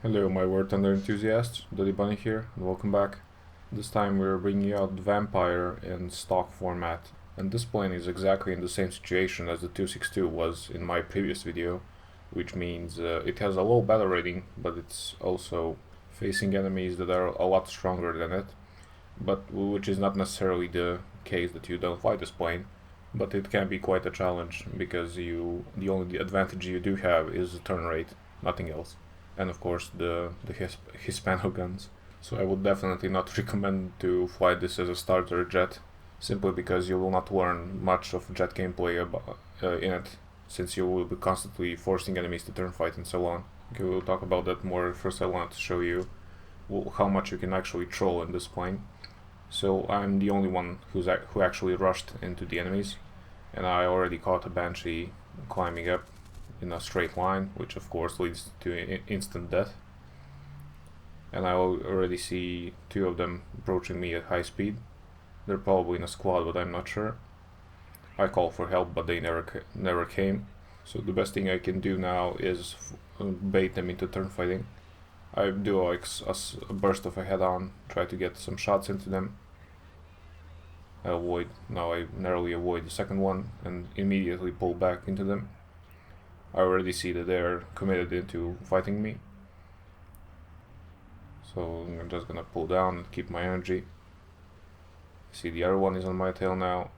Hello my War Thunder enthusiasts, Duddy Bunny here, and welcome back. This time we're bringing out Vampire in stock format, and this plane is exactly in the same situation as the 262 was in my previous video, which means it has a low battle rating, but it's also facing enemies that are a lot stronger than it, but which is not necessarily the case that you don't fight this plane, but it can be quite a challenge because the only advantage you do have is the turn rate, nothing else, and of course the Hispano guns. So I would definitely not recommend to fly this as a starter jet, simply because you will not learn much of jet gameplay in it, since you will be constantly forcing enemies to turn fight and so on. Okay, we'll talk about that more. First I want to show you how much you can actually troll in this plane. So I'm the only one who actually rushed into the enemies, and I already caught a Banshee climbing up in a straight line, which of course leads to instant death. And I already see two of them approaching me at high speed. They're probably in a squad, but I'm not sure. I call for help, but they never came. So the best thing I can do now is bait them into turn fighting. I do like a burst of a head-on, try to get some shots into them. I narrowly avoid the second one and immediately pull back into them. I already see that they're committed into fighting me, so I'm just gonna pull down and keep my energy. See, the other one is on my tail now,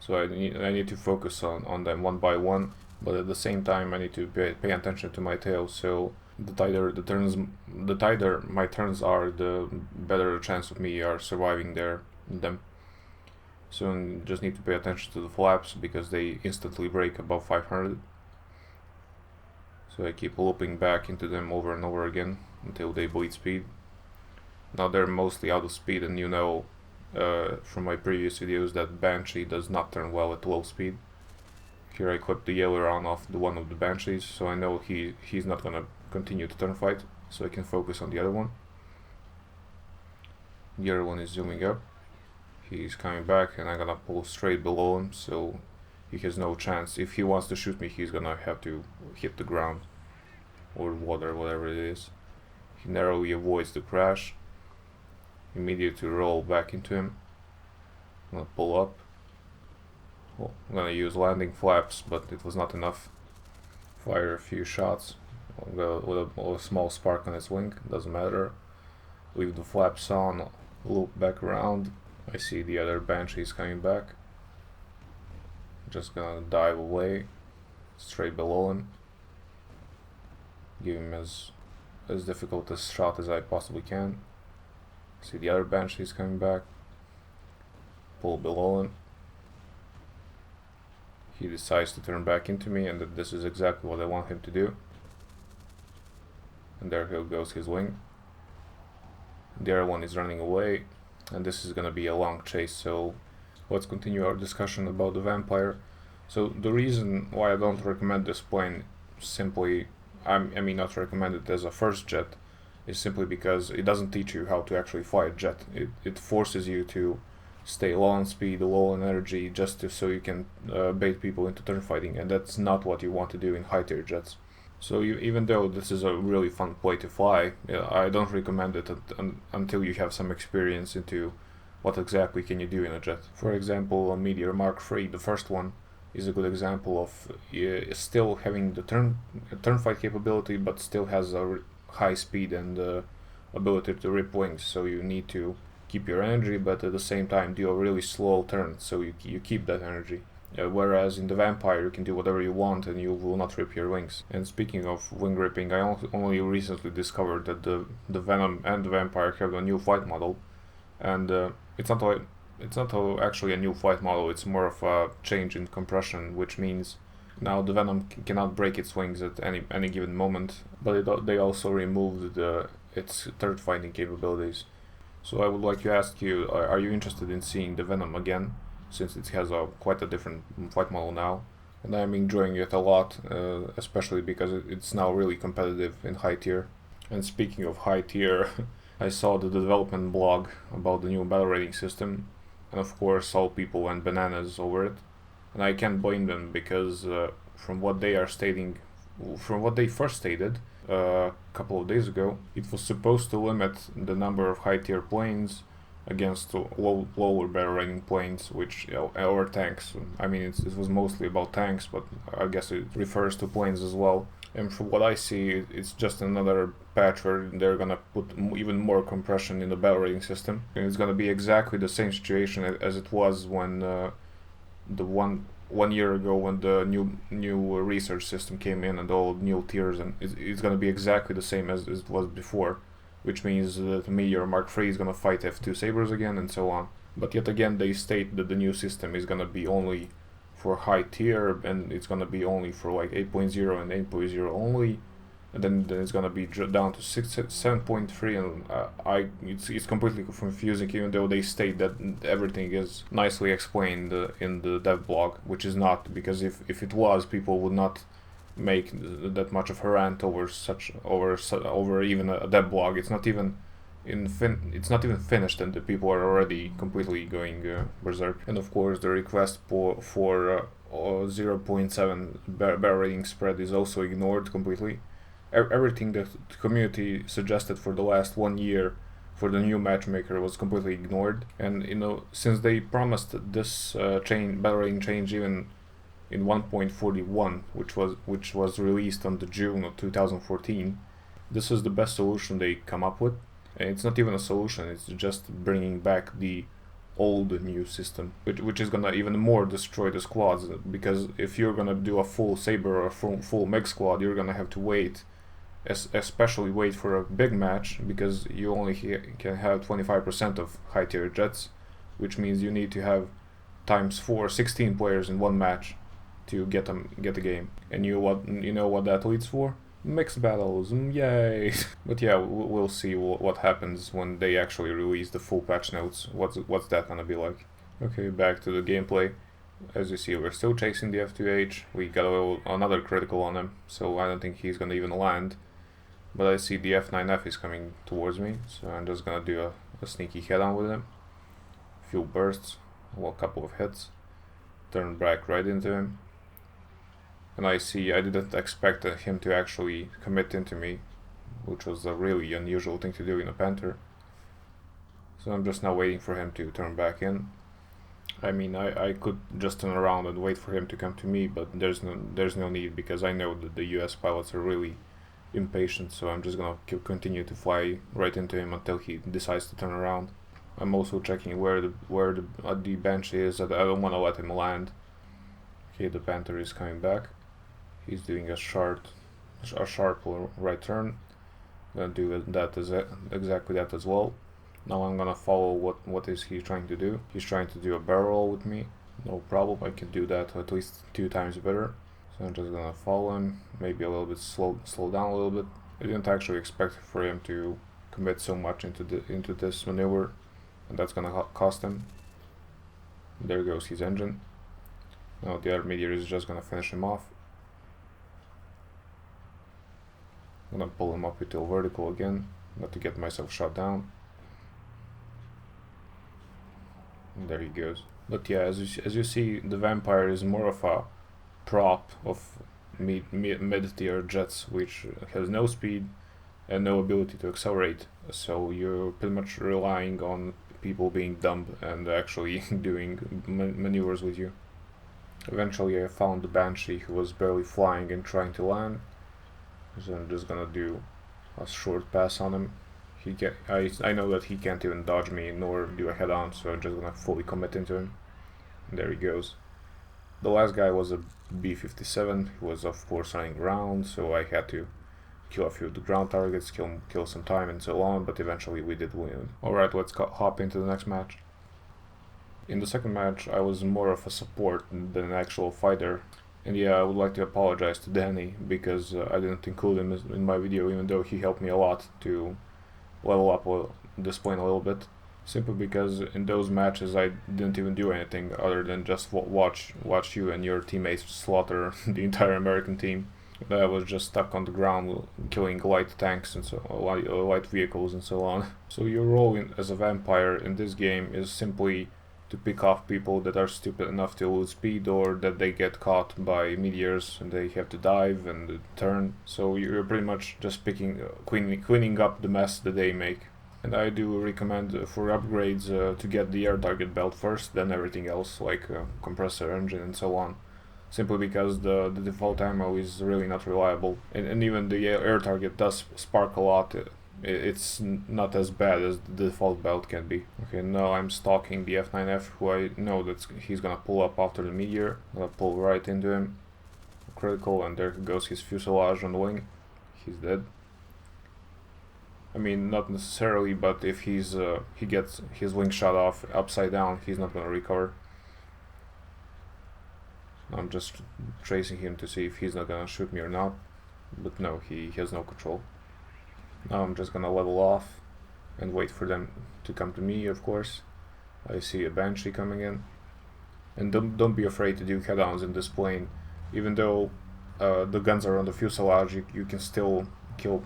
so I need to focus on them one by one, but at the same time I need to pay attention to my tail, so the tighter my turns are, the better the chance of me are surviving them. So I just need to pay attention to the flaps because they instantly break above 500. So I keep looping back into them over and over again until they bleed speed. Now they're mostly out of speed, and you know from my previous videos that Banshee does not turn well at low speed. Here I clipped the aileron off one of the Banshees, so I know he's not gonna continue to turn fight, so I can focus on the other one. The other one is zooming up. He's coming back, and I'm gonna pull straight below him, so he has no chance. If he wants to shoot me, he's gonna have to hit the ground or water, whatever it is. He narrowly avoids the crash. Immediately roll back into him. I'm gonna pull up. Well, I'm gonna use landing flaps, but it was not enough. Fire a few shots with a small spark on his wing, doesn't matter. Leave the flaps on, loop back around. I see the other Banshees coming back. Just gonna dive away, straight below him. Give him as difficult a shot as I possibly can. See the other Banshees coming back. Pull below him. He decides to turn back into me, and this is exactly what I want him to do. And there goes his wing. The other one is running away, and this is gonna be a long chase, so let's continue our discussion about the Vampire. So the reason why I don't recommend this plane, not recommend it as a first jet, is simply because it doesn't teach you how to actually fly a jet. It forces you to stay low on speed, low on energy, so you can bait people into turn fighting, and that's not what you want to do in high tier jets. So even though this is a really fun plane to fly, I don't recommend it until you have some experience into what exactly can you do in a jet. For example, a Meteor Mark III, the first one, is a good example of still having the turn fight capability, but still has a high speed and ability to rip wings. So you need to keep your energy, but at the same time do a really slow turn, so you keep that energy. Whereas in the Vampire you can do whatever you want and you will not rip your wings. And speaking of wing ripping, I only recently discovered that the Venom and the Vampire have a new flight model, and it's not actually a new flight model, it's more of a change in compression, which means now the Venom cannot break its wings at any given moment, but they also removed its third fighting capabilities. So I would like to ask you, are you interested in seeing the Venom again, since it has quite a different flight model now? And I'm enjoying it a lot, especially because it's now really competitive in high tier. And speaking of high tier, I saw the development blog about the new battle rating system, and of course all people went bananas over it. And I can't blame them because from what they first stated, a couple of days ago. It was supposed to limit the number of high tier planes against lower barrel rating planes, which or tanks. I mean, it was mostly about tanks, but I guess it refers to planes as well. And from what I see, it's just another patch where they're gonna put even more compression in the barrel rating system, and it's gonna be exactly the same situation as it was when the one year ago when the new research system came in and all new tiers, and it's gonna be exactly the same as it was before, which means that Meteor Mark III is gonna fight F2 Sabres again and so on. But yet again, they state that the new system is gonna be only for high tier, and it's gonna be only for like 8.0 and 8.0 only, and then it's gonna be down to 7.3, and it's completely confusing, even though they state that everything is nicely explained in the dev blog, which is not, because if it was, people would not make that much of a rant over even a dev blog. It's not even it's not even finished, and the people are already completely going berserk. And of course, the request for 0.7 barrel rating spread is also ignored completely. Everything that the community suggested for the last 1 year for the new matchmaker was completely ignored. And since they promised this barrel rating change even in 1.41, which was released on the June of 2014, this is the best solution they come up with. And it's not even a solution, it's just bringing back the old new system, which is gonna even more destroy the squads, because if you're gonna do a full Sabre or a full MiG squad, you're gonna have to wait, especially wait for a big match, because you only can have 25% of high tier jets, which means you need to have times 16 players in one match to get the game. And you know what that leads for? Mixed battles, yay! But yeah, we'll see what happens when they actually release the full patch notes. What's that gonna be like? Okay, back to the gameplay. As you see, we're still chasing the F2H. We got another critical on him, so I don't think he's gonna even land. But I see the F9F is coming towards me, so I'm just gonna do a sneaky head-on with him. A few bursts, a couple of hits, turn back right into him. And I didn't expect him to actually commit into me, which was a really unusual thing to do in a Panther. So I'm just now waiting for him to turn back in. I mean, I could just turn around and wait for him to come to me, but there's no need, because I know that the US pilots are really impatient, so I'm just gonna continue to fly right into him until he decides to turn around. I'm also checking where the bench is. I don't want to let him land. Okay, the Panther is coming back. He's doing a sharp right turn. I'm gonna do exactly that as well. Now I'm gonna follow what is he trying to do. He's trying to do a barrel roll with me. No problem, I can do that at least 2 times better. So I'm just gonna follow him, maybe a little bit slow down a little bit. I didn't actually expect for him to commit so much into this maneuver, and that's gonna cost him. There goes his engine. Now the other Meteor is just gonna finish him off. I'm gonna pull him up into vertical again, not to get myself shot down. And there he goes. But yeah, as you see, the Vampire is more of a prop of mid-tier jets, which has no speed and no ability to accelerate. So you're pretty much relying on people being dumb and actually doing maneuvers with you. Eventually I found the Banshee, who was barely flying and trying to land. So I'm just gonna do a short pass on him. I know that he can't even dodge me nor do a head-on, so I'm just gonna fully commit into him. And there he goes. The last guy was a B-57, who was of course running ground, so I had to kill a few of the ground targets, kill some time and so on, but eventually we did win. Alright, let's hop into the next match. In the second match, I was more of a support than an actual fighter. And yeah, I would like to apologize to Danny, because I didn't include him in my video, even though he helped me a lot to level up this plane a little bit. Simply because in those matches I didn't even do anything other than just watch you and your teammates slaughter the entire American team. I was just stuck on the ground killing light tanks and light vehicles and so on. So your role as a vampire in this game is simply to pick off people that are stupid enough to lose speed, or that they get caught by meteors and they have to dive and turn. So you're pretty much just cleaning up the mess that they make. And I do recommend for upgrades to get the air target belt first, then everything else like compressor engine and so on. Simply because the default ammo is really not reliable, and even the air target does spark a lot. It's not as bad as the default belt can be. Okay, now I'm stalking the F9F, who I know that he's gonna pull up after the meteor. I'm gonna pull right into him. Critical, and there goes his fuselage on the wing. He's dead. I mean, not necessarily, but if he gets his wing shot off upside down, he's not gonna recover. I'm just tracing him to see if he's not gonna shoot me or not, but no, he has no control. Now I'm just gonna level off and wait for them to come to me, of course. I see a Banshee coming in. And don't be afraid to do head-ons in this plane. Even though the guns are on the fuselage, you can still kill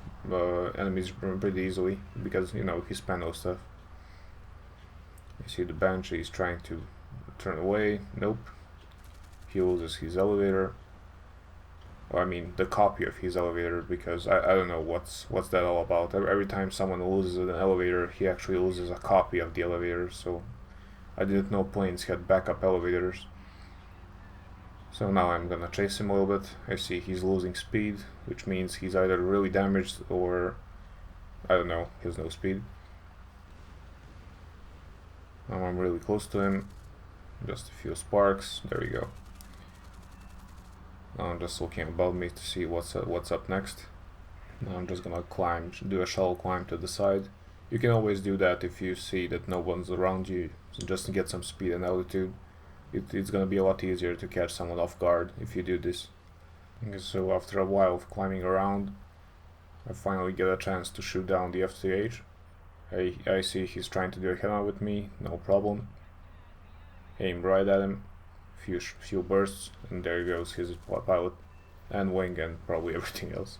enemies pretty easily, because, you know, he's Pano stuff. You see the Banshee is trying to turn away. Nope. He loses his elevator. I mean, the copy of his elevator, because I don't know what's that all about. Every time someone loses an elevator, he actually loses a copy of the elevator, so I didn't know planes had backup elevators. So now I'm gonna chase him a little bit. I see he's losing speed, which means he's either really damaged or, I don't know, he has no speed. Now I'm really close to him. Just a few sparks, there we go. Now I'm just looking above me to see what's up next. Now I'm just gonna climb, do a shuttle climb to the side. You can always do that if you see that no one's around you, so just to get some speed and altitude. It's gonna be a lot easier to catch someone off guard if you do this. Okay, so after a while of climbing around, I finally get a chance to shoot down the F2H. I see he's trying to do a head-on with me, no problem. Aim right at him. Few bursts, and there goes his pilot and wing and probably everything else.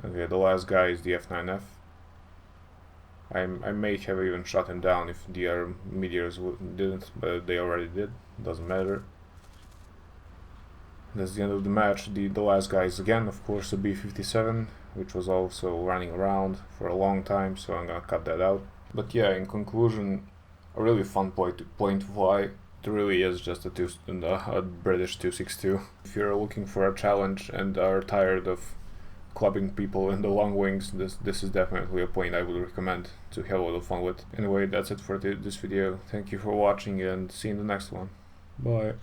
Okay, the last guy is the F9F. I may have even shot him down if the other meteors didn't, but they already did. Doesn't matter. That's the end of the match. The last guy is again, of course, a B-57, which was also running around for a long time, so I'm gonna cut that out. But yeah, in conclusion, a really fun plane to fly. It really is just a British 262. If you're looking for a challenge and are tired of clubbing people in the long wings, this is definitely a plane I would recommend to have a lot of fun with. Anyway, that's it for this video. Thank you for watching and see you in the next one. Bye.